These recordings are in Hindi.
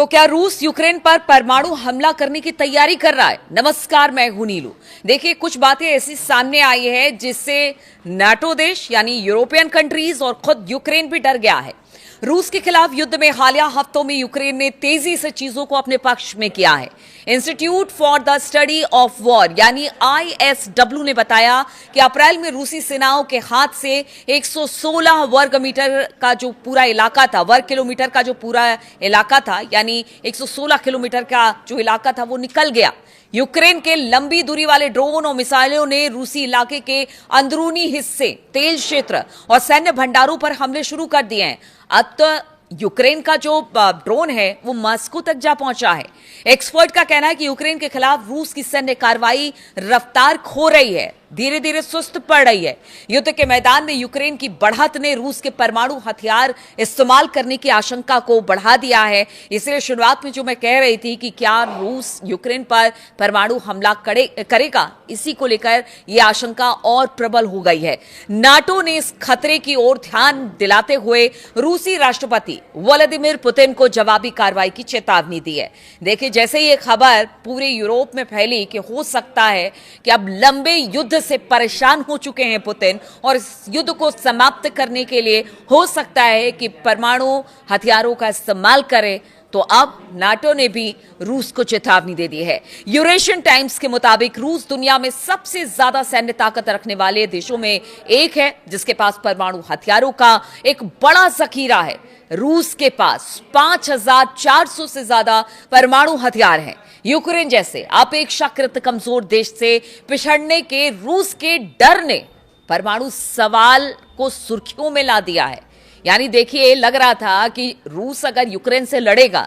तो क्या रूस यूक्रेन पर परमाणु हमला करने की तैयारी कर रहा है? नमस्कार, मैं हूं नीलू। देखिए, कुछ बातें ऐसी सामने आई है जिससे नाटो देश यानी यूरोपियन कंट्रीज और खुद यूक्रेन भी डर गया है। रूस के खिलाफ युद्ध में हालिया हफ्तों में यूक्रेन ने तेजी से चीजों को अपने पक्ष में किया है। Institute for the study of war यानी ISW ने बताया कि अप्रैल में रूसी सेनाओं के हाथ से 116 वर्ग मीटर का जो पूरा इलाका था, वर्ग किलोमीटर का जो पूरा इलाका था, यानी 116 किलोमीटर का जो इलाका था वो निकल गया। यूक्रेन के लंबी दूरी वाले ड्रोन और मिसाइलों ने रूसी इलाके के अंदरूनी हिस्से, तेल क्षेत्र और सैन्य भंडारों पर हमले शुरू कर दिए हैं। अब तो यूक्रेन का जो ड्रोन है वो मॉस्को तक जा पहुंचा है। एक्सपर्ट का कहना है कि यूक्रेन के खिलाफ रूस की सैन्य कार्रवाई रफ्तार खो रही है, धीरे धीरे सुस्त पड़ रही है। युद्ध के मैदान में यूक्रेन की बढ़त ने रूस के परमाणु हथियार इस्तेमाल करने की आशंका को बढ़ा दिया है। इसलिए शुरुआत में जो मैं कह रही थी कि क्या रूस यूक्रेन पर परमाणु हमला करेगा, इसी को लेकर यह आशंका और प्रबल हो गई है। नाटो ने इस खतरे की ओर ध्यान दिलाते हुए रूसी राष्ट्रपति व्लादिमीर पुतिन को जवाबी कार्रवाई की चेतावनी दी है। देखिए, जैसे ही ये खबर पूरे यूरोप में फैली कि हो सकता है कि अब लंबे युद्ध से परेशान हो चुके हैं पुतिन और इस युद्ध को समाप्त करने के लिए हो सकता है कि परमाणु हथियारों का इस्तेमाल करे, तो अब नाटो ने भी रूस को चेतावनी दे दी है। यूरेशियन टाइम्स के मुताबिक रूस दुनिया में सबसे ज्यादा सैन्य ताकत रखने वाले देशों में एक है जिसके पास परमाणु हथियारों का एक बड़ा जखीरा है। रूस के पास 5400 से ज्यादा परमाणु हथियार हैं। यूक्रेन जैसे अपेक्षाकृत कमजोर देश से पिछड़ने के रूस के डर ने परमाणु सवाल को सुर्खियों में ला दिया है। यानी देखिए, लग रहा था कि रूस अगर यूक्रेन से लड़ेगा,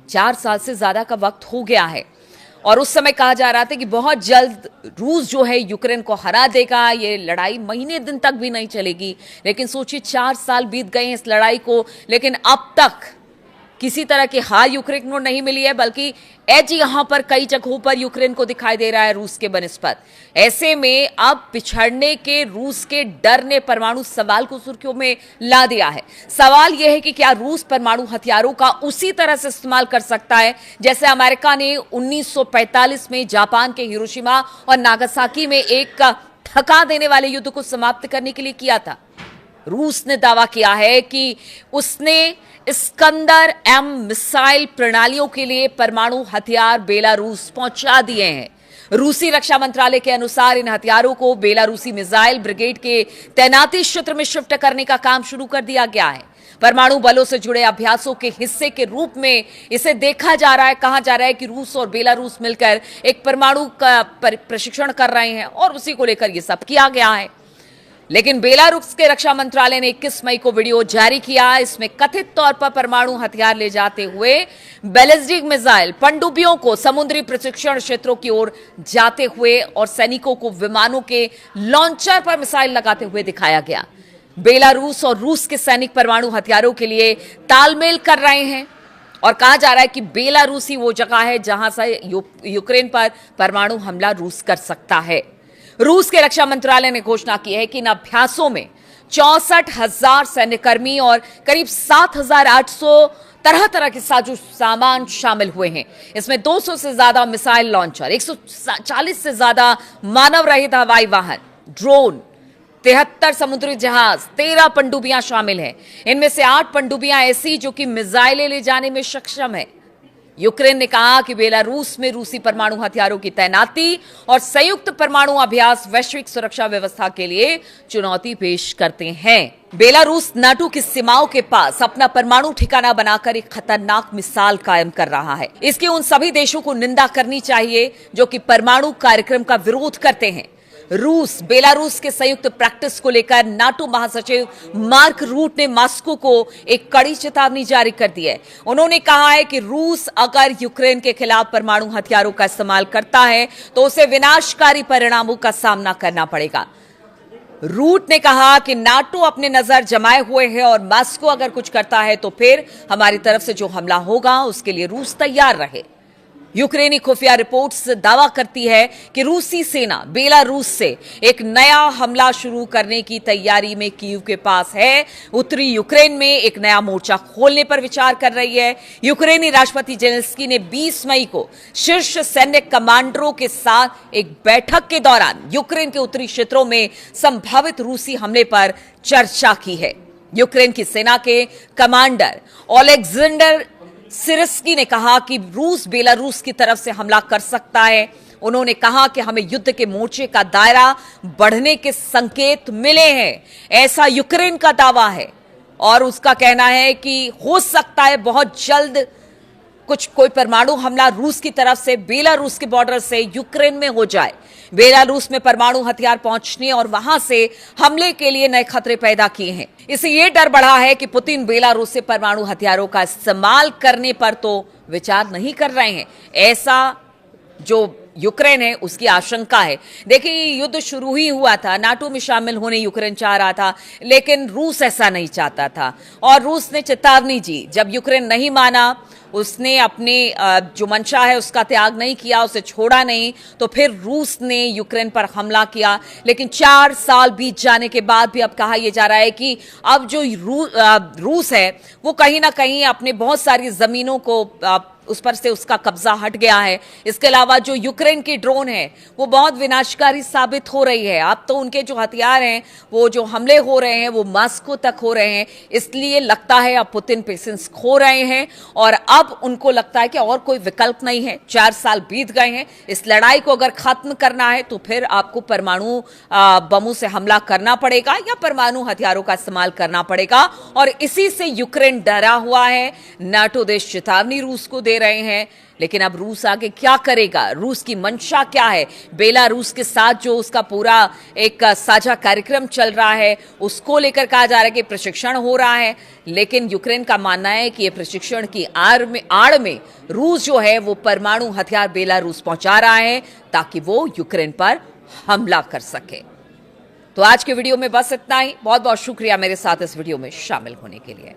4 साल से ज्यादा का वक्त हो गया है और उस समय कहा जा रहा था कि बहुत जल्द रूस जो है यूक्रेन को हरा देगा, ये लड़ाई महीने दिन तक भी नहीं चलेगी। लेकिन सोचिए, 4 साल बीत गए इस लड़ाई को, लेकिन अब तक किसी तरह की हार यूक्रेन को नहीं मिली है, बल्कि एज यहां पर कई जगहों पर यूक्रेन को दिखाई दे रहा है रूस के बनिस्बत। ऐसे में अब पिछड़ने के रूस के डर ने परमाणु सवाल को सुर्खियों में ला दिया है। सवाल यह है कि क्या रूस परमाणु हथियारों का उसी तरह से इस्तेमाल कर सकता है जैसे अमेरिका ने 1945 में जापान के हिरोशिमा और नागासाकी में एक थका देने वाले युद्ध को समाप्त करने के लिए किया था। रूस ने दावा किया है कि उसने इस्कंदर M मिसाइल प्रणालियों के लिए परमाणु हथियार बेलारूस पहुंचा दिए हैं। रूसी रक्षा मंत्रालय के अनुसार इन हथियारों को बेलारूसी मिसाइल ब्रिगेड के तैनाती क्षेत्र में शिफ्ट करने का काम शुरू कर दिया गया है। परमाणु बलों से जुड़े अभ्यासों के हिस्से के रूप में इसे देखा जा रहा है। कहा जा रहा है कि रूस और बेलारूस मिलकर एक परमाणु का प्रशिक्षण कर रहे हैं और उसी को लेकर यह सब किया गया है। लेकिन बेलारूस के रक्षा मंत्रालय ने 21 मई को वीडियो जारी किया। इसमें कथित तौर पर परमाणु हथियार ले जाते हुए बैलिस्टिक मिसाइल पनडुब्बियों को समुद्री प्रशिक्षण क्षेत्रों की ओर जाते हुए और सैनिकों को विमानों के लॉन्चर पर मिसाइल लगाते हुए दिखाया गया। बेलारूस और रूस के सैनिक परमाणु हथियारों के लिए तालमेल कर रहे हैं और कहा जा रहा है कि बेलारूस ही वो जगह है जहां से यूक्रेन पर परमाणु हमला रूस कर सकता है। रूस के रक्षा मंत्रालय ने घोषणा की है कि इन अभ्यासों में 64,000 सैन्यकर्मी और करीब 7,800 तरह तरह के साजो सामान शामिल हुए हैं। इसमें 200 से ज्यादा मिसाइल लॉन्चर, 140 से ज्यादा मानव रहित हवाई वाहन, ड्रोन, 73 समुद्री जहाज, 13 पनडुब्बियां शामिल हैं। इनमें से 8 पनडुब्बियां ऐसी जो कि मिसाइलें ले जाने में सक्षम है। यूक्रेन ने कहा कि बेलारूस में रूसी परमाणु हथियारों की तैनाती और संयुक्त परमाणु अभ्यास वैश्विक सुरक्षा व्यवस्था के लिए चुनौती पेश करते हैं। बेलारूस नाटो की सीमाओं के पास अपना परमाणु ठिकाना बनाकर एक खतरनाक मिसाल कायम कर रहा है। इसकी उन सभी देशों को निंदा करनी चाहिए जो कि परमाणु कार्यक्रम का विरोध करते हैं। रूस बेलारूस के संयुक्त प्रैक्टिस को लेकर नाटो महासचिव मार्क रूट ने मॉस्को को एक कड़ी चेतावनी जारी कर दी है। उन्होंने कहा है कि रूस अगर यूक्रेन के खिलाफ परमाणु हथियारों का इस्तेमाल करता है तो उसे विनाशकारी परिणामों का सामना करना पड़ेगा। रूट ने कहा कि नाटो अपने नजर जमाए हुए है और मॉस्को अगर कुछ करता है तो फिर हमारी तरफ से जो हमला होगा उसके लिए रूस तैयार रहे। यूक्रेनी खुफिया रिपोर्ट्स दावा करती है कि रूसी सेना बेलारूस से एक नया हमला शुरू करने की तैयारी में कीव के पास है। उत्तरी यूक्रेन में एक नया मोर्चा खोलने पर विचार कर रही है। यूक्रेनी राष्ट्रपति जेलेंस्की ने 20 मई को शीर्ष सैन्य कमांडरों के साथ एक बैठक के दौरान यूक्रेन के उत्तरी क्षेत्रों में संभावित रूसी हमले पर चर्चा की है। यूक्रेन की सेना के कमांडर ओलेक्जेंडर सिरस्की ने कहा कि रूस बेलारूस की तरफ से हमला कर सकता है। उन्होंने कहा कि हमें युद्ध के मोर्चे का दायरा बढ़ने के संकेत मिले हैं, ऐसा यूक्रेन का दावा है। और उसका कहना है कि हो सकता है बहुत जल्द कोई परमाणु हमला रूस की तरफ से बेलारूस के बॉर्डर से यूक्रेन में हो जाए। बेलारूस में परमाणु हथियार पहुंचने और वहां से हमले के लिए नए खतरे पैदा किए हैं। इससे यह डर बढ़ा है कि पुतिन बेलारूस से परमाणु हथियारों का इस्तेमाल करने पर तो विचार नहीं कर रहे हैं, ऐसा जो यूक्रेन है उसकी आशंका है। देखिए, ये युद्ध शुरू ही हुआ था, नाटो में शामिल होने यूक्रेन चाह रहा था, लेकिन रूस ऐसा नहीं चाहता था और रूस ने चेतावनी दी। जब यूक्रेन नहीं माना, उसने अपने जो मंशा है उसका त्याग नहीं किया, उसे छोड़ा नहीं, तो फिर रूस ने यूक्रेन पर हमला किया। लेकिन 4 साल बीत जाने के बाद भी अब कहा यह जा रहा है कि अब जो रूस है वो कहीं ना कहीं अपने बहुत सारी जमीनों को उस पर से उसका कब्जा हट गया है। इसके अलावा जो यूक्रेन की ड्रोन है वो बहुत विनाशकारी साबित हो रही है। अब तो उनके जो हथियार हैं, वो जो हमले हो रहे हैं वो मॉस्को तक हो रहे हैं। इसलिए लगता है अब पुतिन पेशेंस खो रहे हैं और अब उनको लगता है कि और कोई विकल्प नहीं है। 4 साल बीत गए हैं, इस लड़ाई को अगर खत्म करना है तो फिर आपको परमाणु बमों से हमला करना पड़ेगा या परमाणु हथियारों का इस्तेमाल करना पड़ेगा। और इसी से यूक्रेन डरा हुआ है। नाटो देश चेतावनी रूस को दे रहे हैं, लेकिन अब रूस आगे क्या करेगा, रूस की मंशा क्या है, बेलारूस के साथ जो उसका पूरा एक साझा कार्यक्रम चल रहा है उसको लेकर कहा जा रहा है कि प्रशिक्षण हो रहा है। लेकिन यूक्रेन का मानना है कि ये प्रशिक्षण की आड़ में रूस जो है वो परमाणु हथियार बेलारूस पहुंचा रहा है ताकि वो यूक्रेन पर हमला कर सके। तो आज के वीडियो में बस इतना ही। बहुत बहुत शुक्रिया मेरे साथ इस वीडियो में शामिल होने के लिए।